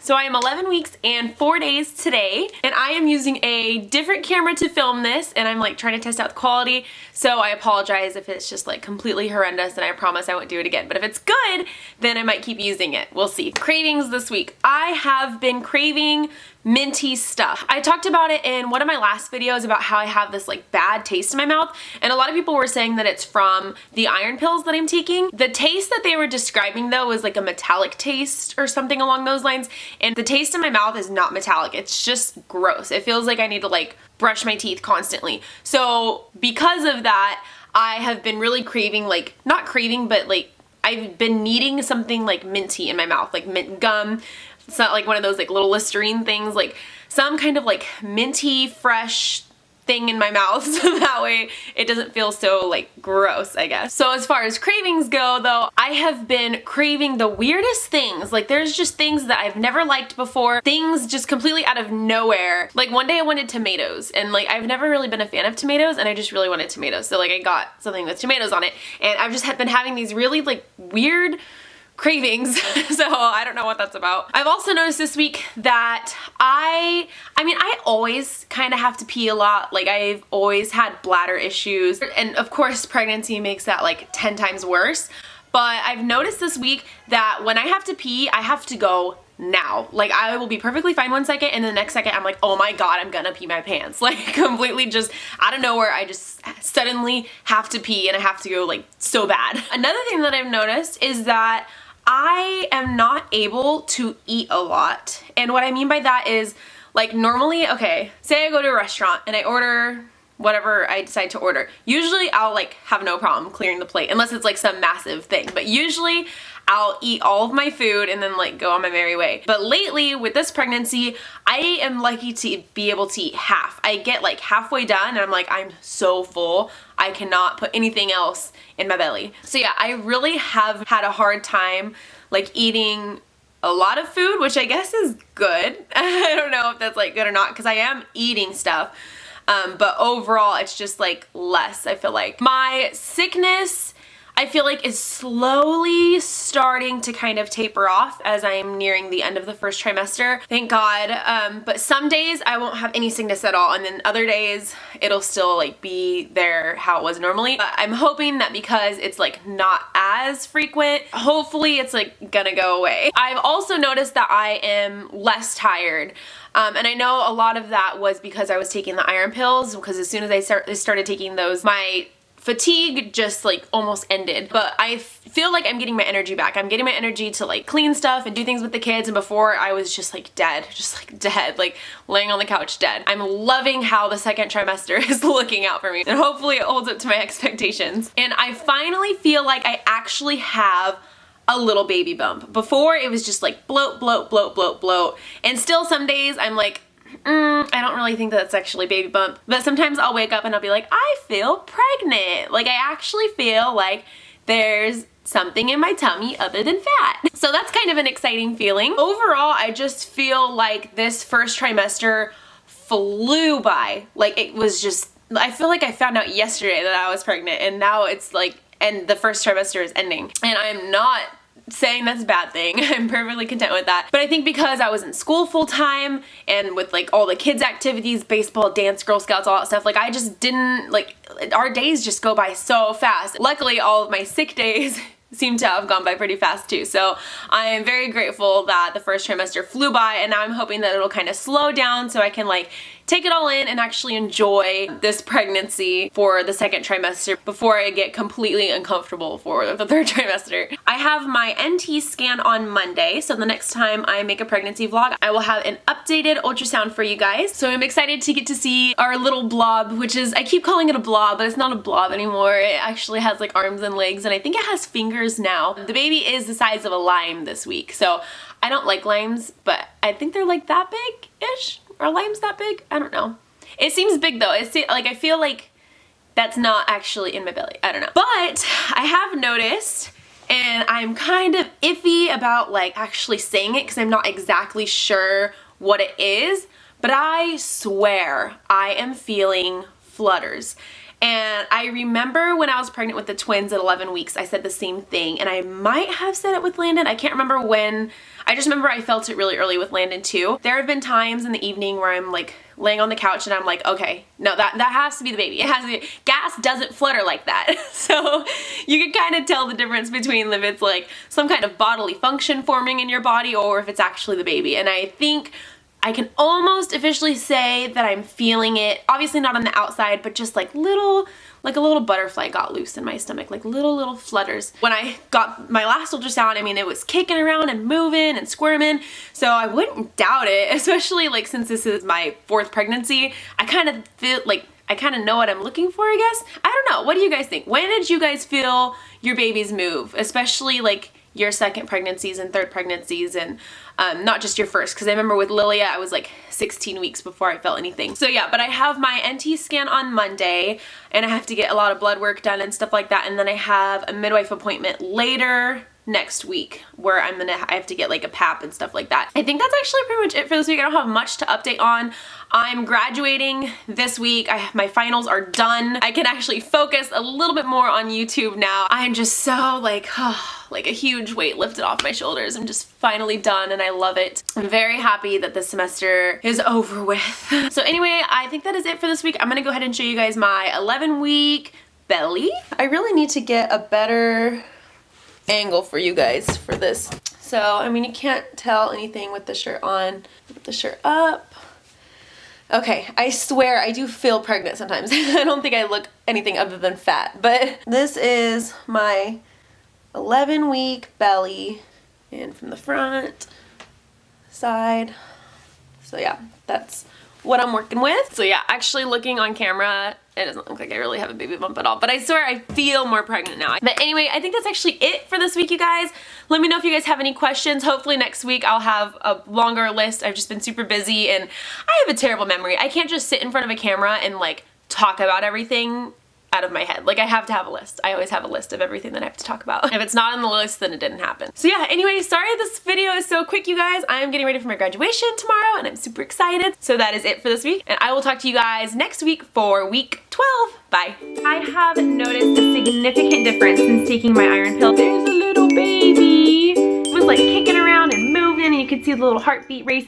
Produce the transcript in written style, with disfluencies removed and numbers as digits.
So I am 11 weeks and 4 days today, and I am using a different camera to film this, and I'm like trying to test out the quality, so I apologize if it's just like completely horrendous, and I promise I won't do it again. But if it's good, then I might keep using it. We'll see. Cravings this week. I have been craving minty stuff. I talked about it in one of my last videos about how I have this like bad taste in my mouth, and a lot of people were saying that it's from the iron pills that I'm taking. The taste that they were describing though was like a metallic taste or something along those lines, and the taste in my mouth is not metallic. It's just gross. It feels like I need to like brush my teeth constantly. So because of that, I have been really craving, like not craving, but like I've been needing something like minty in my mouth, like mint gum. It's not like one of those like little Listerine things, like some kind of like minty, fresh thing in my mouth so that way it doesn't feel so like gross, I guess. So as far as cravings go though, I have been craving the weirdest things. Like there's just things that I've never liked before, things just completely out of nowhere. Like one day I wanted tomatoes, and like I've never really been a fan of tomatoes, and I just really wanted tomatoes. So like I got something with tomatoes on it, and I've just been having these really like weird cravings. So I don't know what that's about. I've also noticed this week that I always kind of have to pee a lot. Like I've always had bladder issues, and of course pregnancy makes that like 10 times worse. But I've noticed this week that when I have to pee, I have to go now. Like I will be perfectly fine 1 second, and the next second I'm like, oh my god, I'm gonna pee my pants. Like completely just out of nowhere, I just suddenly have to pee, and I have to go like so bad. Another thing that I've noticed is that I am not able to eat a lot. And what I mean by that is like normally, okay, say I go to a restaurant and I order whatever I decide to order. Usually I'll like have no problem clearing the plate unless it's like some massive thing. But usually I'll eat all of my food and then like go on my merry way. But lately with this pregnancy, I am lucky to be able to eat half. I get like halfway done and I'm like, I'm so full. I cannot put anything else in my belly. So yeah, I really have had a hard time like eating a lot of food, which I guess is good. I don't know if that's like good or not, because I am eating stuff. But overall, it's just like less, I feel like. My sickness, I feel like, is slowly starting to kind of taper off as I'm nearing the end of the first trimester. Thank God. But some days I won't have any sickness at all, and then other days it'll still like be there how it was normally. But I'm hoping that because it's like not as frequent, hopefully it's like gonna go away. I've also noticed that I am less tired. And I know a lot of that was because I was taking the iron pills, because as soon as I started taking those, my fatigue just like almost ended. But I feel like I'm getting my energy back. I'm getting my energy to like clean stuff and do things with the kids, and before I was just like dead, like laying on the couch dead. I'm loving how the second trimester is looking out for me, and hopefully it holds up to my expectations. And I finally feel like I actually have a little baby bump. Before it was just like bloat, bloat, bloat, bloat, bloat. And still some days I'm like, I don't really think that's actually baby bump. But sometimes I'll wake up and I'll be like, I feel pregnant. Like I actually feel like there's something in my tummy other than fat. So that's kind of an exciting feeling. Overall, I just feel like this first trimester flew by. Like it was just, I feel like I found out yesterday that I was pregnant, and now it's like, and the first trimester is ending. And I'm not saying that's a bad thing. I'm perfectly content with that. But I think because I was in school full time and with like all the kids activities, baseball, dance, Girl Scouts, all that stuff, like I just didn't, like our days just go by so fast. Luckily all of my sick days seem to have gone by pretty fast too. So I am very grateful that the first trimester flew by, and now I'm hoping that it'll kind of slow down so I can like take it all in and actually enjoy this pregnancy for the second trimester before I get completely uncomfortable for the third trimester. I have my NT scan on Monday, so the next time I make a pregnancy vlog, I will have an updated ultrasound for you guys. So I'm excited to get to see our little blob, which is, I keep calling it a blob, but it's not a blob anymore. It actually has like arms and legs, and I think it has fingers now. The baby is the size of a lime this week, so I don't like limes, but I think they're like that big-ish. Are limes that big? I don't know. It seems big though. It's like, I feel like that's not actually in my belly. I don't know. But I have noticed, and I'm kind of iffy about like actually saying it because I'm not exactly sure what it is, but I swear I am feeling flutters. And I remember when I was pregnant with the twins at 11 weeks, I said the same thing, and I might have said it with Landon. I can't remember when I just remember I felt it really early with Landon too. There have been times in the evening where I'm like laying on the couch and I'm like, okay, no, that has to be the baby. It has to be. Gas doesn't flutter like that. So you can kind of tell the difference between if it's like some kind of bodily function forming in your body or if it's actually the baby. And I think I can almost officially say that I'm feeling it. Obviously not on the outside, but just like a little butterfly got loose in my stomach, like little flutters. When I got my last ultrasound, I mean, it was kicking around and moving and squirming, so I wouldn't doubt it, especially like since this is my 4th pregnancy. I kind of feel like I kind of know what I'm looking for, I guess. I don't know. What do you guys think? When did you guys feel your babies move? Especially like your 2nd pregnancies and 3rd pregnancies, and not just your 1st, because I remember with Lilia I was like 16 weeks before I felt anything. So yeah, but I have my NT scan on Monday and I have to get a lot of blood work done and stuff like that, and then I have a midwife appointment later next week where I have to get like a pap and stuff like that. I think that's actually pretty much it for this week. I don't have much to update on. I'm graduating this week. My finals are done. I can actually focus a little bit more on YouTube now. I'm just so like a huge weight lifted off my shoulders. I'm just finally done and I love it. I'm very happy that this semester is over with. So anyway, I think that is it for this week. I'm gonna go ahead and show you guys my 11-week belly. I really need to get a better angle for you guys for this. So, I mean, you can't tell anything with the shirt on, with the shirt up. Okay, I swear I do feel pregnant sometimes. I don't think I look anything other than fat, but this is my 11-week belly, and from the front, side. So yeah, that's what I'm working with. So yeah, actually looking on camera, it doesn't look like I really have a baby bump at all, but I swear I feel more pregnant now. But anyway, I think that's actually it for this week, you guys. Let me know if you guys have any questions. Hopefully next week I'll have a longer list. I've just been super busy and I have a terrible memory. I can't just sit in front of a camera and like talk about everything out of my head. Like I have to have a list. I always have a list of everything that I have to talk about. If it's not on the list, then it didn't happen. So yeah, anyway, sorry this video is so quick, you guys. I am getting ready for my graduation tomorrow and I'm super excited. So that is it for this week. And I will talk to you guys next week for week 12. Bye. I have noticed a significant difference since taking my iron pill. There's a little baby. It was like kicking around and moving and you could see the little heartbeat racing.